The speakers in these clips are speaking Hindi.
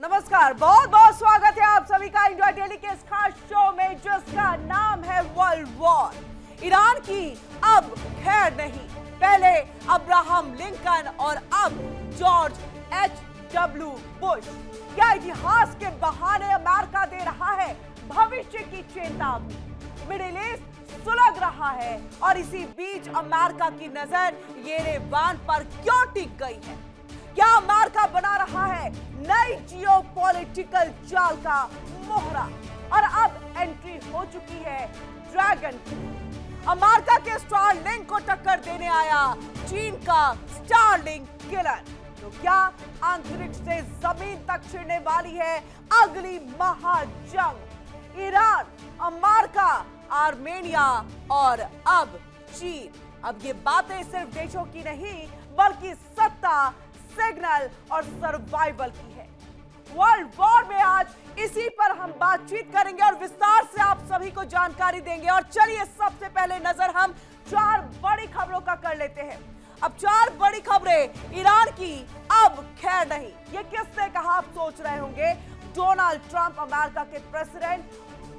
नमस्कार, बहुत बहुत स्वागत है आप सभी का इंडिया डेली के इस खास शो में जिसका नाम है वर्ल्ड वॉर। ईरान की अब खैर नहीं, पहले अब्राहम लिंकन और अब जॉर्ज H.W. बुश। क्या इतिहास के बहाने अमेरिका दे रहा है भविष्य की चेतावनी? मिडिल ईस्ट सुलग रहा है और इसी बीच अमेरिका की नजर येरेवान पर क्यों टिक गई है? क्या अमेरिका बना रहा है नई जियोपॉलिटिकल चाल का मोहरा? और अब एंट्री हो चुकी है ड्रैगन की। अमेरिका के स्टारलिंक को टक्कर देने आया चीन का स्टारलिंक किलर। तो क्या अंतरिक्ष से जमीन तक छिड़ने वाली है अगली महाजंग? ईरान, अमेरिका, आर्मेनिया और अब चीन। अब ये बातें सिर्फ देशों की नहीं बल्कि सत्ता, सिग्नल और सर्वाइवल की है। वर्ल्ड वॉर में आज इसी पर हम बातचीत करेंगे और विस्तार से आप सभी को जानकारी देंगे। और चलिए सबसे पहले नजर हम 4 बड़ी खबरों का कर लेते हैं। अब 4 बड़ी खबरें ईरान की अब खैर नहीं। ये किसने कहा आप सोच रहे होंगे? डोनाल्ड ट्रंप, अमेरिका के प्रेसिडेंट,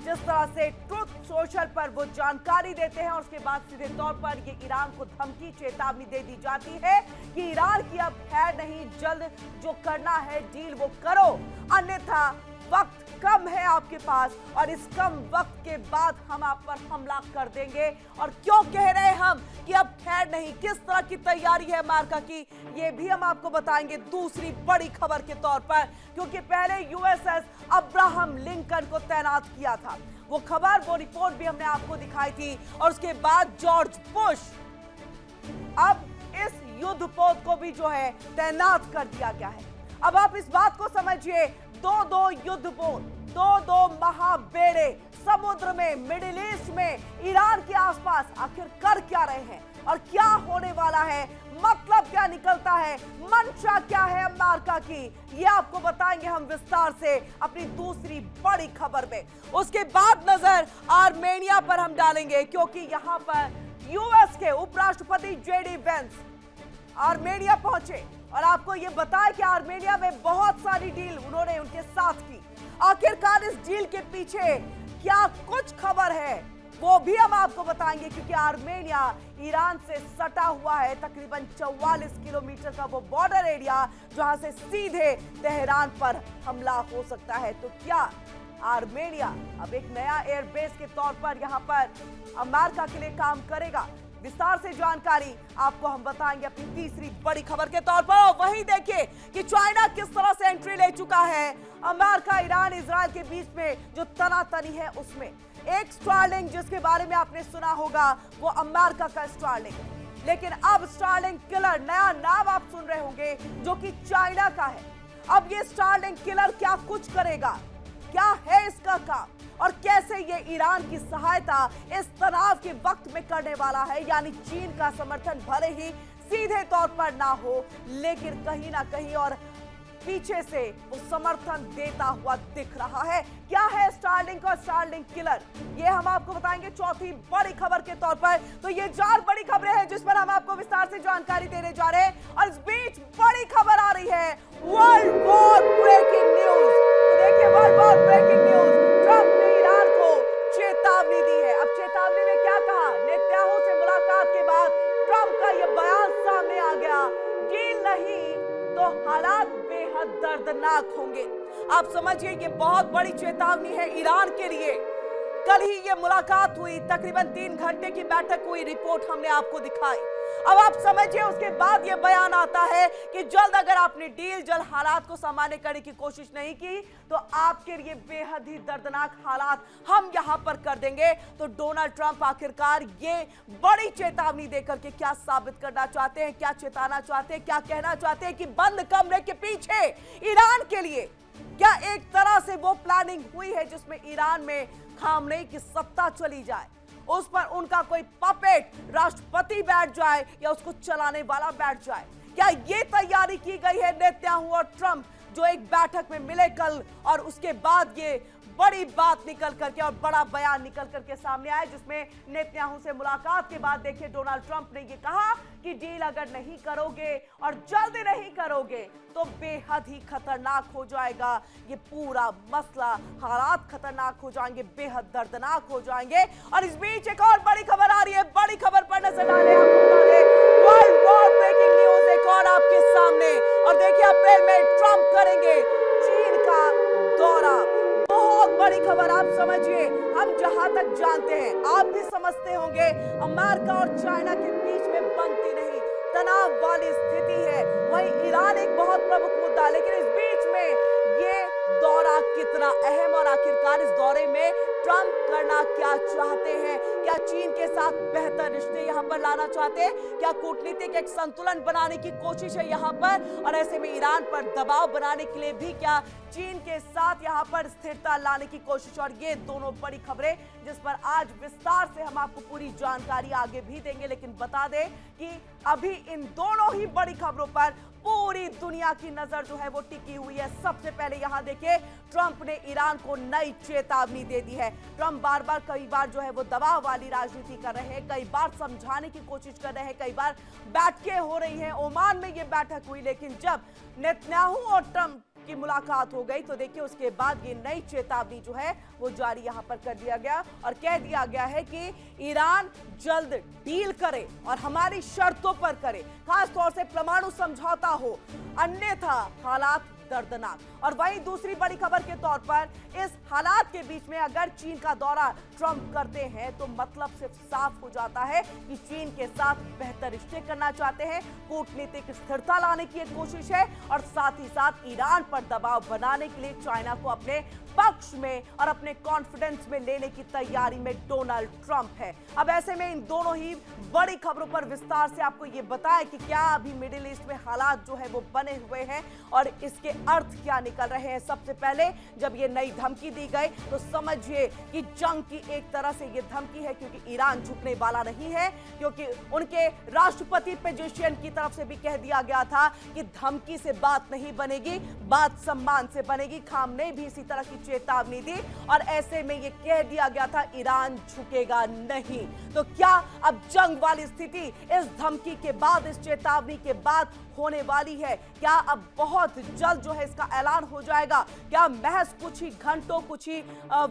जिस तरह से ट्रुथ सोशल पर वो जानकारी देते हैं और उसके बाद सीधे तौर पर ये ईरान को धमकी, चेतावनी दे दी जाती है कि ईरान की अब खैर नहीं, जल्द जो करना है डील वो करो, अन्यथा वक्त कम है आपके पास और इस कम वक्त के बाद हम आप पर हमला कर देंगे। और क्यों कह रहे हैं हम कि अब खैर नहीं, किस तरह की तैयारी है अमेरिका की, ये भी हम आपको बताएंगे दूसरी बड़ी खबर के तौर पर। क्योंकि पहले यूएसएस अब्राहम लिंकन को तैनात किया था, वो खबर, वो रिपोर्ट भी हमने आपको दिखाई थी। और उसके बाद जॉर्ज बुश, अब इस युद्धपोत को भी जो है तैनात कर दिया गया है। अब आप इस बात को समझिए, दो युद्धपोत, दो महाबेड़े समुद्र में, मिडिल ईस्ट में, ईरान के आसपास आखिर कर क्या रहे हैं और क्या होने वाला है? मतलब क्या निकलता है? मंशा क्या है अमेरिका की? ये आपको बताएंगे हम विस्तार से अपनी दूसरी बड़ी खबर में। उसके बाद नजर आर्मेनिया पर हम डालेंगे, क्योंकि यहां पर यूएस के उपराष्ट्रपति JD वेंस आर्मेनिया पहुंचे और आपको यह बताया कि आर्मेनिया में बहुत सारी डील उन्होंने उनके साथ की। आखिरकार इस डील के पीछे क्या कुछ खबर है वो भी हम आपको बताएंगे, क्योंकि आर्मेनिया ईरान से सटा हुआ है। तकरीबन 44 किलोमीटर का वो बॉर्डर एरिया जहां से सीधे तेहरान पर हमला हो सकता है। तो क्या आर्मेनिया अब एक नया एयरबेस के तौर पर यहां पर अमेरिका के लिए काम करेगा? विस्तार से जानकारी आपको हम बताएंगे अपनी तीसरी बड़ी खबर के तौर पर। और वहीं देखिए कि चाइना किस तरह से एंट्री ले चुका है अमेरिका, ईरान, इजराइल के बीच में जो तनातनी है उसमें। एक स्टारलिंक जिसके बारे में आपने सुना होगा, वो अमेरिका का स्टारलिंक, लेकिन अब स्टारलिंक किलर, नया नाम आप सुन रहे होंगे, जो कि चाइना का है। अब ये स्टारलिंक किलर क्या कुछ करेगा, क्या है इसका काम और कैसे ये ईरान की सहायता इस तनाव के वक्त में करने वाला है? यानी चीन का समर्थन भले ही सीधे तौर पर ना हो, लेकिन कहीं ना कहीं और पीछे से वो समर्थन देता हुआ दिख रहा है। क्या है स्टारलिंक और स्टारलिंक किलर, ये हम आपको बताएंगे चौथी बड़ी खबर के तौर पर। तो ये 4 बड़ी खबरें हैं जिस पर हम आपको विस्तार से जानकारी देने जा रहे हैं। और इस बीच बड़ी खबर आ रही है, वर्ल्ड वॉर ब्रेकिंग न्यूज। तो देखिए, world war breaking news, Trump ने ईरान को चेतावनी दी है। अब चेतावनी में क्या कहा? नेतन्याहू से मुलाकात के बाद ट्रंप का यह बयान सामने आ गया, डील नहीं तो हालात बेहद दर्दनाक होंगे। आप समझिए ये बहुत बड़ी चेतावनी है ईरान के लिए। कल ही ये मुलाकात हुई, तकरीबन 3 घंटे की बैठक हुई, रिपोर्ट हमने आपको दिखाई। अब आप समझिए उसके बाद ये बयान आता है कि जल्द अगर आपने डील, जल्द हालात को सामान्य करने की कोशिश नहीं की तो आपके लिए बेहद ही दर्दनाक हालात हम यहां पर कर देंगे। तो डोनाल्ड ट्रंप आखिरकार ये बड़ी चेतावनी देकर के क्या साबित करना चाहते हैं, क्या चेताना चाहते हैं, क्या कहना चाहते हैं कि बंद कमरे के पीछे ईरान के लिए क्या एक तरह से वो प्लानिंग हुई है जिसमें ईरान में खामनेई की सत्ता चली जाए, उस पर उनका कोई पपेट राष्ट्रपति बैठ जाए या उसको चलाने वाला बैठ जाए? क्या ये तैयारी की गई है नेतन्याहू और ट्रंप जो एक बैठक में मिले कल, और उसके बाद ये बड़ी बात निकल करके और बड़ा बयान निकल करके सामने आया, जिसमें नेतन्याहू से मुलाकात के बाद देखिए डोनाल्ड ट्रंप ने ये कहा कि डील अगर नहीं करोगे और जल्दी नहीं करोगे तो बेहद ही खतरनाक हो जाएगा ये पूरा मसला, हालात खतरनाक हो जाएंगे, बेहद दर्दनाक हो जाएंगे। और इस बीच एक और बड़ी खबर आ रही है, बड़ी खबर पर नजर डालें, आपको बता दें वर्ल्ड वॉर ब्रेकिंग न्यूज एक और आपके सामने। और देखिए अप्रैल में ट्रंप करेंगे चीन का दौरा, बहुत बड़ी खबर, आप समझिए। हम जहां तक जानते हैं, आप भी समझते होंगे, अमेरिका और चाइना के बीच में बनती नहीं तनाव वाली स्थिति है। वहीं ईरान एक बहुत प्रमुख मुद्दा, लेकिन इस बीच में ये दौरा कितना अहम, और आखिरकार इस दौरे में ट्रंप करना क्या चाहते हैं? क्या चीन के साथ बेहतर रिश्ते यहां पर लाना चाहते हैं? क्या कूटनीतिक एक संतुलन बनाने की कोशिश है यहां पर? और ऐसे में ईरान पर दबाव बनाने के लिए भी क्या चीन के साथ यहां पर स्थिरता लाने की कोशिश? और ये दोनों बड़ी खबरें जिस पर आज विस्तार से हम आपको पूरी जानकारी आगे भी देंगे, लेकिन बता दें कि अभी इन दोनों ही बड़ी खबरों पर पूरी दुनिया की नजर जो है वो टिकी हुई है। सबसे पहले यहां देखिए, ट्रंप ने ईरान को नई चेतावनी दे दी है। ट्रंप बार बार कई बार जो है वो दबाव वाली राजनीति कर रहे हैं, कई बार समझाने की कोशिश कर रहे हैं, कई बार बैठकें हो रही हैं। ओमान में ये बैठक हुई, लेकिन जब नेतन्याहू और ट्रंप की मुलाकात हो गई तो देखिए उसके बाद ये नई चेतावनी जो है वो जारी यहां पर कर दिया गया, और कह दिया गया है कि ईरान जल्द डील करे और हमारी शर्तों पर करे, खास तौर से परमाणु समझौता हो, अन्यथा हालात दर्दनाक। और वहीं दूसरी बड़ी खबर के तौर पर इस हालात के बीच में अगर चीन का दौरा ट्रंप करते हैं तो मतलब सिर्फ साफ हो जाता है कि चीन के साथ बेहतर रिश्ते करना चाहते हैं, कूटनीतिक स्थिरता लाने की एक कोशिश है, और साथ ही साथ ईरान पर दबाव बनाने के लिए चाइना को अपने पक्ष में और अपने कॉन्फिडेंस में लेने की तैयारी में डोनाल्ड ट्रंप है। अब ऐसे में इन दोनों ही बड़ी खबरों पर विस्तार से आपको ये बताएं कि क्या अभी मिडिल ईस्ट में हालात जो है वो बने हुए हैं और इसके अर्थ क्या निकल रहे हैं। सबसे पहले जब ये नई धमकी दी गई तो समझिए कि जंग की एक तरह से ये धमकी है, क्योंकि ईरान झुकने वाला नहीं है, क्योंकि उनके राष्ट्रपति पेजेशियन की तरफ से भी कह दिया गया था कि धमकी से बात नहीं बनेगी, बात सम्मान से बनेगी। खामनेई भी इसी तरह की चेतावनी दी, और ऐसे में ये कह दिया गया था ईरान झुकेगा नहीं। तो क्या अब जंग वाली स्थिति इस धमकी के बाद, इस चेतावनी के बाद होने वाली है? क्या अब बहुत जल्द जो है इसका ऐलान हो जाएगा? क्या महज कुछ ही घंटों, कुछ ही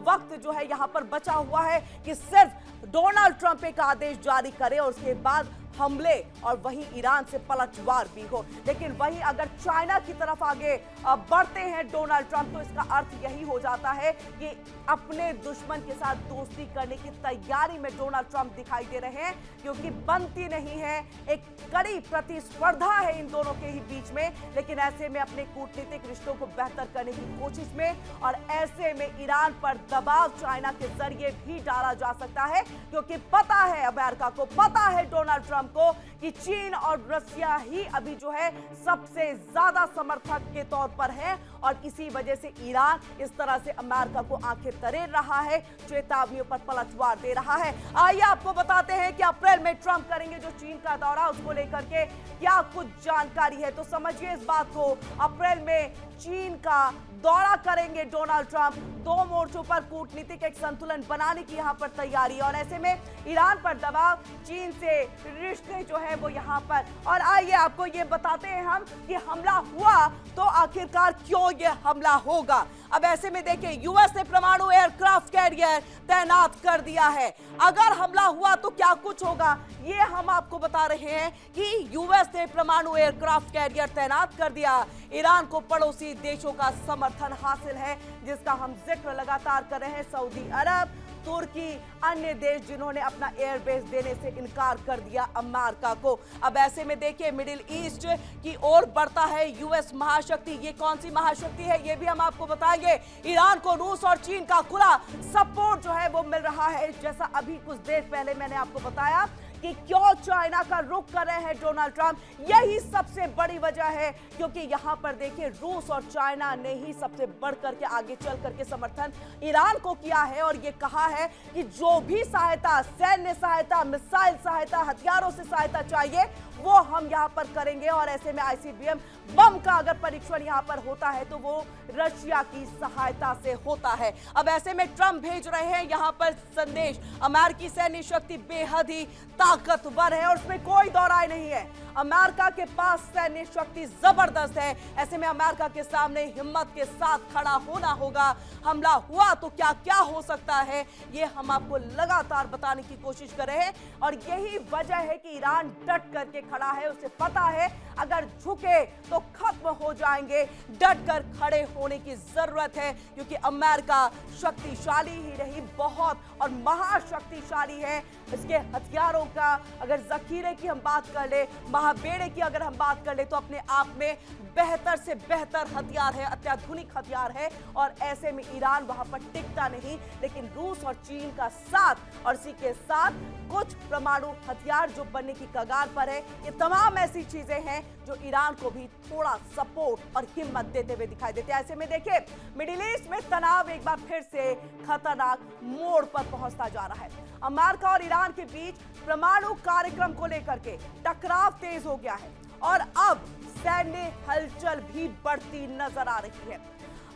वक्त जो है यहां पर बचा हुआ है कि सिर्फ डोनाल्ड ट्रंप एक आदेश जारी करे और उसके बाद हमले और वहीं ईरान से पलटवार भी हो? लेकिन वहीं अगर चाइना की तरफ आगे बढ़ते हैं डोनाल्ड ट्रंप तो इसका अर्थ यही हो जाता है कि अपने दुश्मन के साथ दोस्ती करने की तैयारी में डोनाल्ड ट्रंप दिखाई दे रहे हैं, क्योंकि बनती नहीं है, एक कड़ी प्रतिस्पर्धा है इन दोनों के ही बीच में। लेकिन ऐसे में अपने कूटनीतिक रिश्तों को बेहतर करने की कोशिश में, और ऐसे में ईरान पर दबाव चाइना के जरिए भी डाला जा सकता है, क्योंकि पता है अमेरिका को, पता है डोनाल्ड ट्रंप को कि चीन और रसिया ही अभी जो है सबसे ज्यादा समर्थक के तौर पर है, और इसी वजह से ईरान इस तरह से अमेरिका को आंखें तरेर रहा है, चेतावनियों पर पलटवार दे रहा है। आइए आपको बताते हैं कि अप्रैल में ट्रंप करेंगे जो चीन का दौरा, उसको लेकर के क्या कुछ जानकारी है। तो समझिए इस बात को, अप्रैल में चीन का दौरा करेंगे डोनाल्ड ट्रंप, दो मोर्चों पर कूटनीतिक एक संतुलन बनाने की यहां पर तैयारी, और ऐसे में ईरान पर दबाव, चीन से रिश्ते जो है वो यहां पर। और आइए आपको ये बताते हैं हम कि हमला हुआ तो आखिरकार क्यों ये हमला होगा। अब ऐसे में देखिए, यूएस ने परमाणु एयरक्राफ्ट कैरियर तैनात कर दिया है। अगर हमला हुआ तो क्या कुछ होगा, ये हम आपको बता रहे हैं कि यूएस ने परमाणु एयरक्राफ्ट कैरियर तैनात कर दिया। ईरान को पड़ोसी देशों का समर्थन हासिल है, जिसका हम जिक्र लगातार कर रहे हैं। सऊदी अरब, तुर्की, अन्य देश जिन्होंने अपना एयरबेस देने से इनकार कर दिया अमेरिका को। अब ऐसे में देखिए, मिडिल ईस्ट की ओर बढ़ता है यूएस महाशक्ति। ये कौन सी महाशक्ति है ये भी हम आपको बताएंगे। ईरान को रूस और चीन का खुला सपोर्ट जो है वो मिल रहा है। जैसा अभी कुछ देर पहले मैंने आपको बताया कि क्यों चाइना का रुख कर रहे हैं डोनाल्ड ट्रंप। यही सबसे बड़ी वजह है, क्योंकि यहां पर देखिए रूस और चाइना ने ही सबसे बढ़कर के आगे चल करके समर्थन ईरान को किया है और ये कहा है कि जो भी सहायता, सैन्य सहायता, मिसाइल सहायता, हथियारों से सहायता चाहिए वो हम यहां पर करेंगे। और ऐसे में आईसीबीएम बम का अगर परीक्षण यहां पर होता है तो वो रशिया की सहायता से होता है। अब ऐसे में ट्रंप भेज रहे हैं यहां पर संदेश, अमेरिकी सैन्य शक्ति बेहद ही ताकतवर है और उसमें कोई दो राय नहीं है। अमेरिका के पास सैन्य शक्ति जबरदस्त है। ऐसे में अमेरिका के सामने हिम्मत के साथ खड़ा होना होगा। हमला हुआ तो क्या क्या हो सकता है ये हम आपको लगातार बताने की कोशिश कर रहे हैं और यही वजह है कि ईरान डट करके खड़ा है। उसे पता है अगर झुके तो खत्म हो जाएंगे। डट कर खड़े होने की जरूरत है, क्योंकि अमेरिका शक्तिशाली ही नहीं बहुत और महाशक्तिशाली है। इसके हथियारों का अगर जखीरे की हम बात कर ले, महाबेड़े की अगर हम बात कर ले तो अपने आप में बेहतर से बेहतर हथियार है, अत्याधुनिक हथियार है। और ऐसे में ईरान वहां पर टिकता नहीं, लेकिन रूस और चीन का साथ और इसी के साथ कुछ परमाणु हथियार जो बनने की कगार पर है, ये तमाम ऐसी चीजें हैं जो ईरान को भी थोड़ा सपोर्ट और हिम्मत देते हुए दिखाई देते हैं। ऐसे में देखिए मिडिल ईस्ट में तनाव एक बार फिर से खतरनाक मोड़ पर पहुंचता जा रहा है। अमेरिका और ईरान के बीच परमाणु कार्यक्रम को लेकर के टकराव तेज हो गया है और अब सैन्य हलचल भी बढ़ती नजर आ रही है।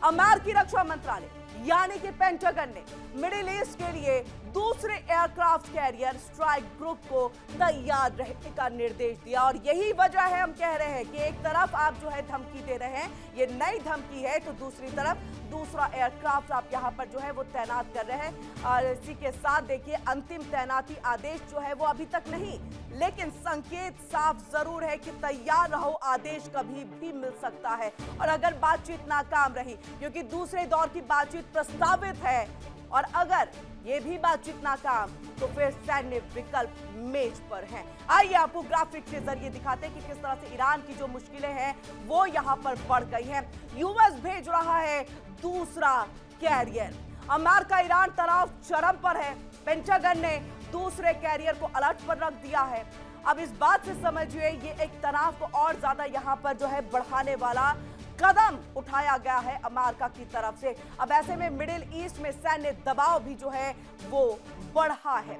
अमेरिकी रक्षा मंत्रालय यानी कि पेंटागन ने मिडिल ईस्ट के लिए दूसरे एयरक्राफ्ट कैरियर स्ट्राइक ग्रुप को तैयार रहने का निर्देश दिया और यही वजह है हम कह रहे हैं कि एक तरफ आप जो है धमकी दे रहे हैं, ये नई धमकी है, तो दूसरी तरफ दूसरा एयरक्राफ्ट आप यहां पर जो है वो तैनात कर रहे हैं। और इसी के साथ देखिए अंतिम तैनाती आदेश जो है वो अभी तक नहीं, लेकिन संकेत साफ जरूर है कि तैयार रहो, आदेश कभी भी मिल सकता है। और अगर बातचीत नाकाम रही, क्योंकि दूसरे दौर की बातचीत प्रस्तावित है, और अगर ये भी बातचीत नाकाम तो फिर सैन्य विकल्प मेज पर हैं। आइए आपको ग्राफिक के जरिए दिखाते हैं कि किस तरह से ईरान की जो मुश्किलें हैं वो यहां पर बढ़ गई हैं। यूएस भेज रहा है दूसरा कैरियर। अमेरिका ईरान तनाव चरम पर है। पेंटागन ने दूसरे कैरियर को अलर्ट पर रख दिया है। अब इस बात से समझिए ये एक तनाव को और ज्यादा यहां पर जो है बढ़ाने वाला कदम उठाया गया है अमेरिका की तरफ से। अब ऐसे में मिडिल ईस्ट में सैन्य दबाव भी जो है वो बढ़ा है।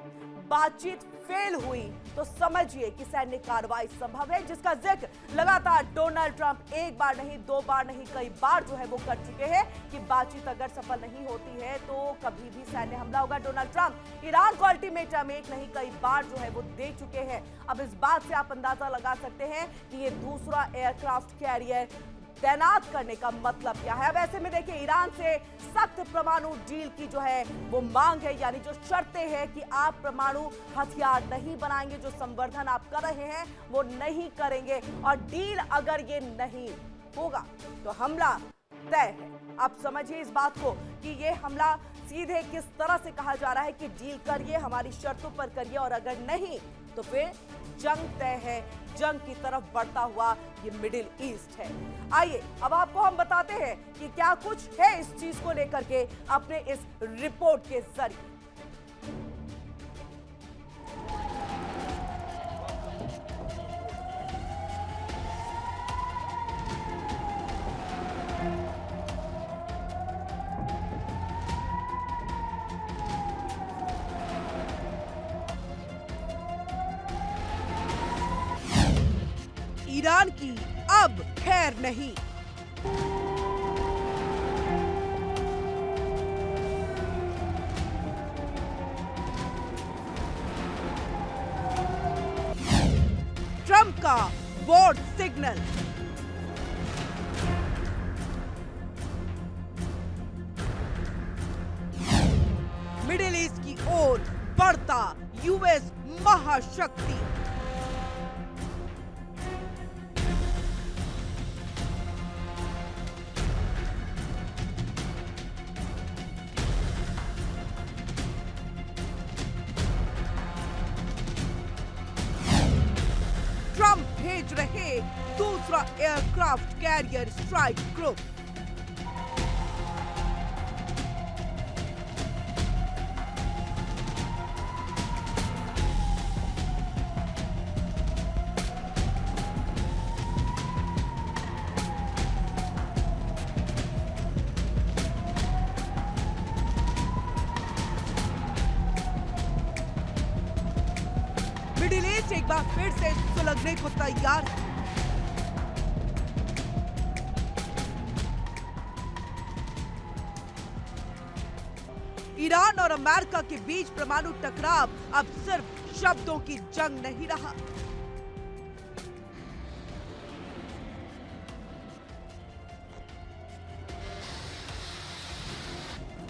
बातचीत फेल हुई तो समझिए कि सैन्य कार्रवाई संभव है, जिसका जिक्र लगातार डोनाल्ड ट्रंप एक बार नहीं, दो बार नहीं, कई बार जो है वो कर चुके हैं कि बातचीत अगर सफल नहीं होती है तो कभी भी सैन्य हमला होगा। डोनाल्ड ट्रंप ईरान को अल्टीमेटम एक नहीं कई बार जो है वो दे चुके हैं। अब इस बात से आप अंदाजा लगा सकते हैं कि ये दूसरा एयरक्राफ्ट कैरियर तैनात करने का मतलब क्या है। अब ऐसे में देखिए ईरान से सख्त परमाणु डील की जो है वो मांग है, यानी जो शर्तें हैं कि आप परमाणु हथियार नहीं बनाएंगे, जो संवर्धन आप कर रहे हैं वो नहीं करेंगे, और डील अगर ये नहीं होगा तो हमला तय है। आप समझिए इस बात को कि ये हमला सीधे किस तरह से कहा जा रहा है कि डील करिए, हमारी शर्तों पर करिए, और अगर नहीं तो फिर जंग तय है। जंग की तरफ बढ़ता हुआ ये मिडिल ईस्ट है। आइए अब आपको हम बताते हैं कि क्या कुछ है इस चीज को लेकर के अपने इस रिपोर्ट के जरिए। ईरान की अब खैर नहीं। ट्रंप का वॉर सिग्नल। मिडिल ईस्ट की ओर बढ़ता यूएस महाशक्ति। ट्रंप भेज रहे दूसरा एयरक्राफ्ट कैरियर स्ट्राइक ग्रुप। बीच एक बार फिर से सुलगने को तैयार है। ईरान और अमेरिका के बीच परमाणु टकराव अब सिर्फ शब्दों की जंग नहीं रहा।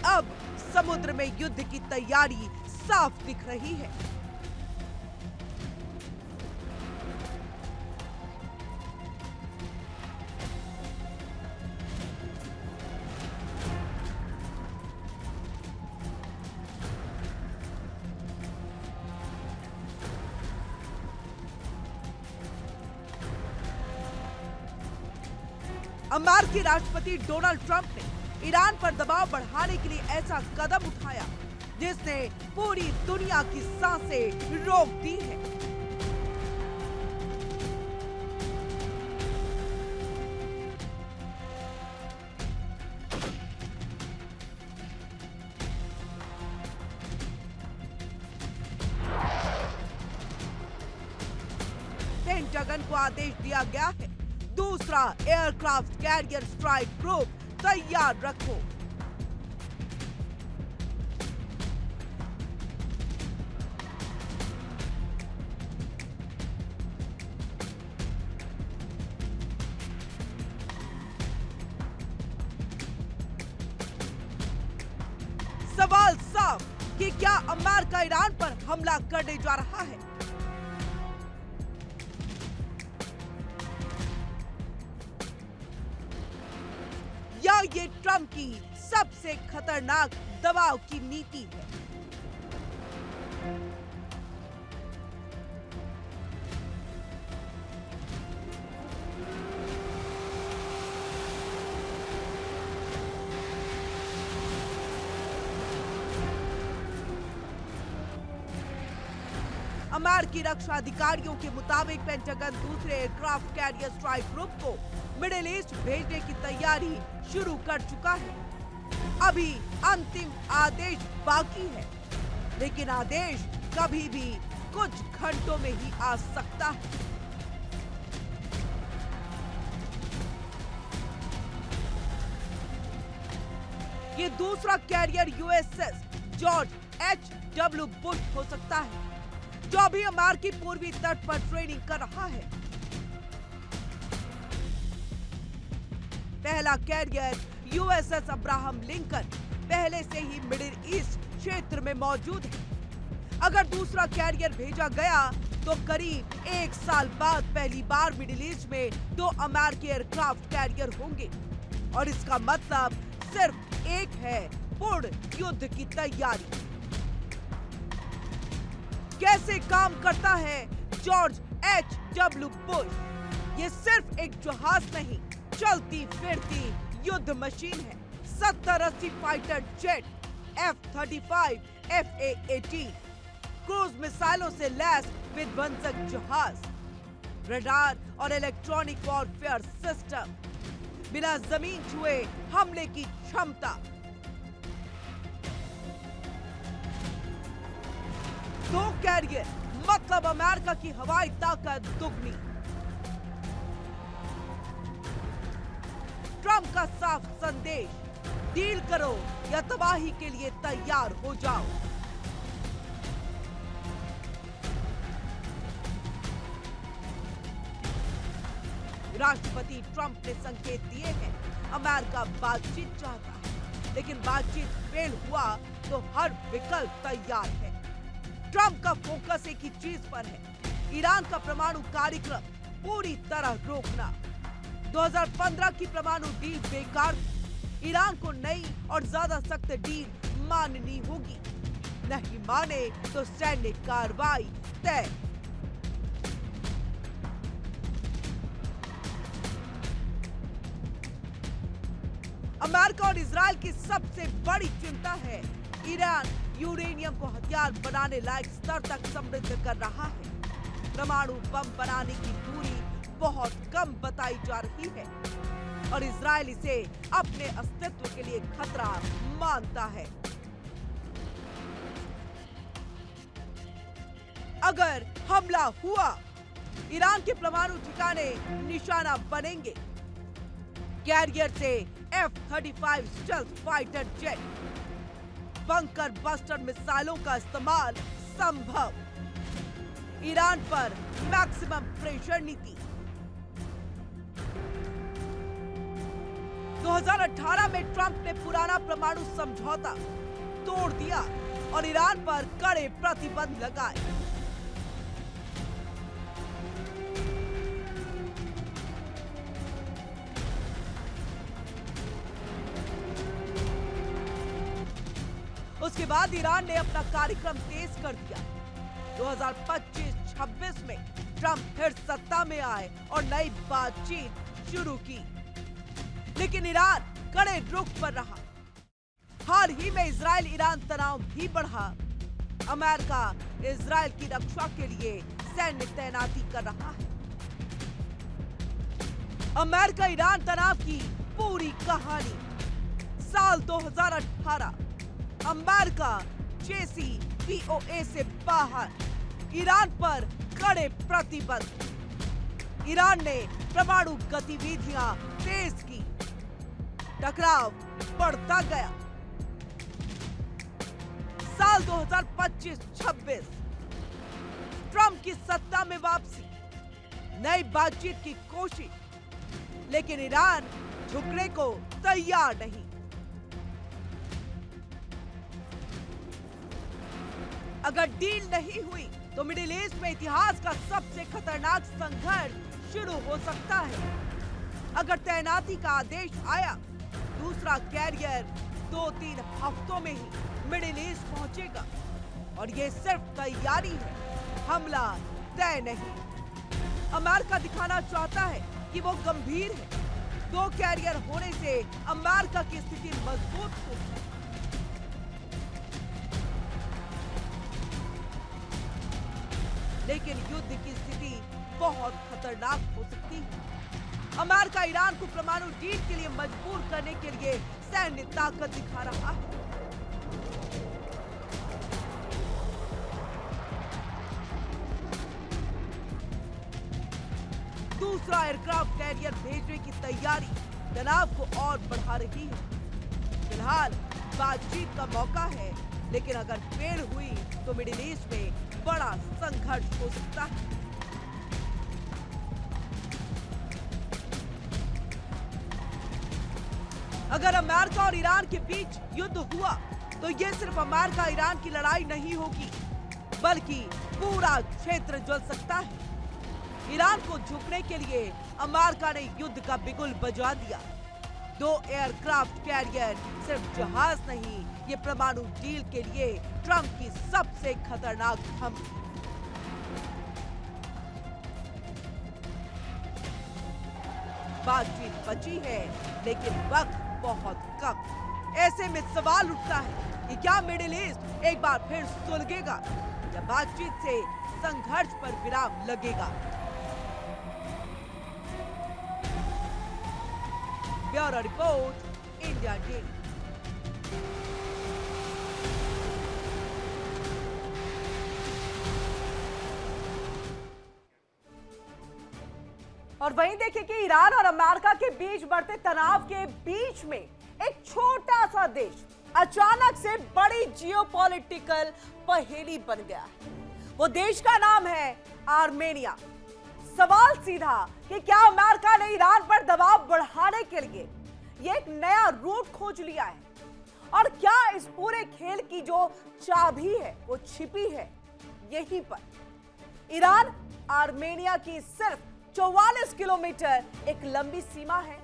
अब समुद्र में युद्ध की तैयारी साफ दिख रही है। अमेरिकी राष्ट्रपति डोनाल्ड ट्रंप ने ईरान पर दबाव बढ़ाने के लिए ऐसा कदम उठाया जिसने पूरी दुनिया की सांसें रोक दी है। पेंटागन को आदेश दिया गया है, दूसरा एयरक्राफ्ट कैरियर स्ट्राइक ग्रुप तैयार रखो। सवाल साफ कि क्या अमेरिका ईरान पर हमला करने जा रहा है? या ये ट्रंप की सबसे खतरनाक दबाव की नीति है? अमेरिकी रक्षा अधिकारियों के मुताबिक पेंटागन दूसरे एयरक्राफ्ट कैरियर स्ट्राइक ग्रुप को मिडिल ईस्ट भेजने की तैयारी शुरू कर चुका है। अभी अंतिम आदेश बाकी है, लेकिन आदेश कभी भी कुछ घंटों में ही आ सकता है। ये दूसरा career USS George H.W. Bush हो सकता है, जो अभी अमेरिकी पूर्वी तट पर ट्रेनिंग कर रहा है। पहला कैरियर यूएसएस अब्राहम लिंकन पहले से ही मिडिल ईस्ट क्षेत्र में मौजूद है। अगर दूसरा कैरियर भेजा गया तो करीब 1 साल बाद पहली बार मिडिल ईस्ट में 2 अमेरिकी एयरक्राफ्ट कैरियर होंगे, और इसका मतलब सिर्फ एक है, पूर्ण युद्ध की तैयारी। कैसे काम करता है जॉर्ज H.W. बुश? ये सिर्फ एक जहाज नहीं, चलती फिरती युद्ध मशीन है। 70-80 fighter jet, F-35, F-A-18, cruise मिसाइलों से लैस विध्वंसक जहाज, रडार और इलेक्ट्रॉनिक वॉरफेयर सिस्टम, बिना जमीन छुए हमले की क्षमता। 2 कैरियर मतलब अमेरिका की हवाई ताकत दुगनी। ट्रंप का साफ संदेश, डील करो या तबाही के लिए तैयार हो जाओ। राष्ट्रपति ट्रंप ने संकेत दिए हैं, अमेरिका बातचीत चाहता है, लेकिन बातचीत फेल हुआ तो हर विकल्प तैयार है। ट्रंप का फोकस एक ही चीज पर है, ईरान का परमाणु कार्यक्रम पूरी तरह रोकना। 2015 की परमाणु डील बेकार, ईरान को नई और ज्यादा सख्त डील माननी होगी, नहीं माने तो सैन्य कार्रवाई तय। अमेरिका और इजराइल की सबसे बड़ी चिंता है, ईरान यूरेनियम को हथियार बनाने लायक स्तर तक समृद्ध कर रहा है। परमाणु बम बनाने की दूरी बहुत कम बताई जा रही है, और इजराइल इसे अपने अस्तित्व के लिए खतरा मानता है। अगर हमला हुआ, ईरान के परमाणु ठिकाने निशाना बनेंगे। कैरियर से F-35 stealth fighter jet, bunker buster मिसाइलों का इस्तेमाल संभव। ईरान पर मैक्सिमम प्रेशर नीति। 2018 में ट्रंप ने पुराना परमाणु समझौता तोड़ दिया और ईरान पर कड़े प्रतिबंध लगाए। उसके बाद ईरान ने अपना कार्यक्रम तेज कर दिया। 2025-26 में ट्रंप फिर सत्ता में आए और नई बातचीत शुरू की, लेकिन ईरान कड़े रुख पर रहा। हाल ही में इजराइल ईरान तनाव भी बढ़ा। अमेरिका इजराइल की रक्षा के लिए सैन्य तैनाती कर रहा है। अमेरिका ईरान तनाव की पूरी कहानी। साल 2018 अमेरिका JCPOA से बाहर, ईरान पर कड़े प्रतिबंध। ईरान ने परमाणु गतिविधियां तेज की, टकराव बढ़ता गया। साल 2025-26 ट्रंप की सत्ता में वापसी, नई बातचीत की कोशिश, लेकिन ईरान झुकने को तैयार नहीं। अगर डील नहीं हुई तो मिडिल ईस्ट में इतिहास का सबसे खतरनाक संघर्ष शुरू हो सकता है। अगर तैनाती का आदेश आया, दूसरा कैरियर 2-3 हफ्तों में ही मिडिल ईस्ट पहुंचेगा और ये सिर्फ तैयारी है, हमला तय नहीं। अमेरिका दिखाना चाहता है कि वो गंभीर है। 2 कैरियर होने से अमेरिका की स्थिति मजबूत होगी। लेकिन युद्ध की स्थिति बहुत खतरनाक हो सकती है। अमेरिका ईरान को परमाणु डील के लिए मजबूर करने के लिए सैन्य ताकत दिखा रहा है। दूसरा एयरक्राफ्ट कैरियर भेजने की तैयारी तनाव को और बढ़ा रही है। फिलहाल बातचीत का मौका है, लेकिन अगर फेल हुई तो मिडिल ईस्ट में बड़ा संघर्ष हो सकता है। अगर अमेरिका और ईरान के बीच युद्ध हुआ तो यह सिर्फ अमेरिका ईरान की लड़ाई नहीं होगी, बल्कि पूरा क्षेत्र जल सकता है। ईरान को झुकने के लिए अमेरिका ने युद्ध का बिगुल बजा दिया। 2 एयरक्राफ्ट कैरियर सिर्फ जहाज नहीं, ये परमाणु डील के लिए ट्रंप की सबसे खतरनाक धमकी। बातचीत बची है, लेकिन वक्त बहुत कम। ऐसे में सवाल उठता है कि क्या मिडिल ईस्ट एक बार फिर सुलगेगा या बातचीत से संघर्ष पर विराम लगेगा। Bureau report, India daily. और वहीं देखिए कि ईरान और अमेरिका के बीच बढ़ते तनाव के बीच में एक छोटा सा देश अचानक से बड़ी जियोपॉलिटिकल पहेली बन गया है। वो देश का नाम है आर्मेनिया। सवाल सीधा कि क्या अमेरिका ने ईरान पर दबाव बढ़ाने के लिए ये एक नया रूट खोज लिया है, और क्या इस पूरे खेल की जो चाबी है वो छिपी है यहीं पर। ईरान आर्मेनिया की सिर्फ 44 किलोमीटर एक लंबी सीमा है।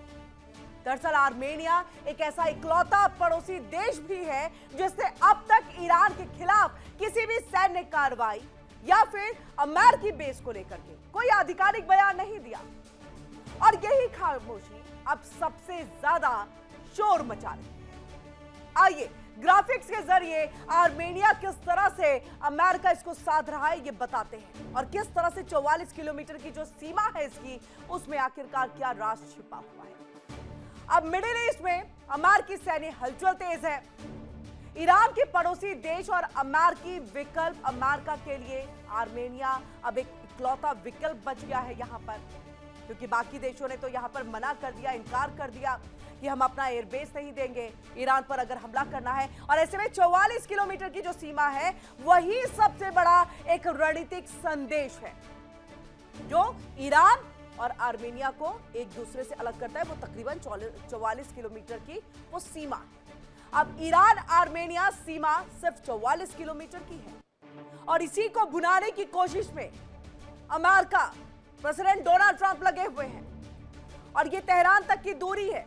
दरअसल आर्मेनिया एक ऐसा इकलौता पड़ोसी देश भी है जिसने अब तक ईरान के खिलाफ किसी भी सैन्य कार्रवाई या फिर अमेरिकी बेस को लेकर के कोई आधिकारिक बयान नहीं दिया, और यही खामोशी अब सबसे ज्यादा शोर मचा रही है। आइए ग्राफिक्स के जरिए आर्मेनिया किस तरह से अमेरिका इसको साध रहा है ये बताते हैं, और किस तरह से 44 किलोमीटर की जो सीमा है इसकी, उसमें आखिरकार क्या राज छिपा हुआ है। अब मिडिल ईस्ट में अमेरिकी सैन्य हलचल तेज है। ईरान के पड़ोसी देश और अमेरिकी विकल्प, अमेरिका के लिए आर्मेनिया अब एक इकलौता विकल्प बच गया है यहां पर, क्योंकि बाकी देशों ने तो यहां पर मना कर दिया, इनकार कर दिया कि हम अपना एयरबेस नहीं देंगे ईरान पर अगर हमला करना है। और ऐसे में 44 किलोमीटर की जो सीमा है वही सबसे बड़ा एक रणनीतिक संदेश है जो ईरान और आर्मेनिया को एक दूसरे से अलग करता है। वो तकरीबन 44 किलोमीटर की वो सीमा है। अब ईरान आर्मेनिया सीमा सिर्फ 44 किलोमीटर की है और इसी को भुनाने की कोशिश में अमेरिका, प्रेसिडेंट डोनाल्ड ट्रंप लगे हुए हैं और ये तेहरान तक की दूरी है।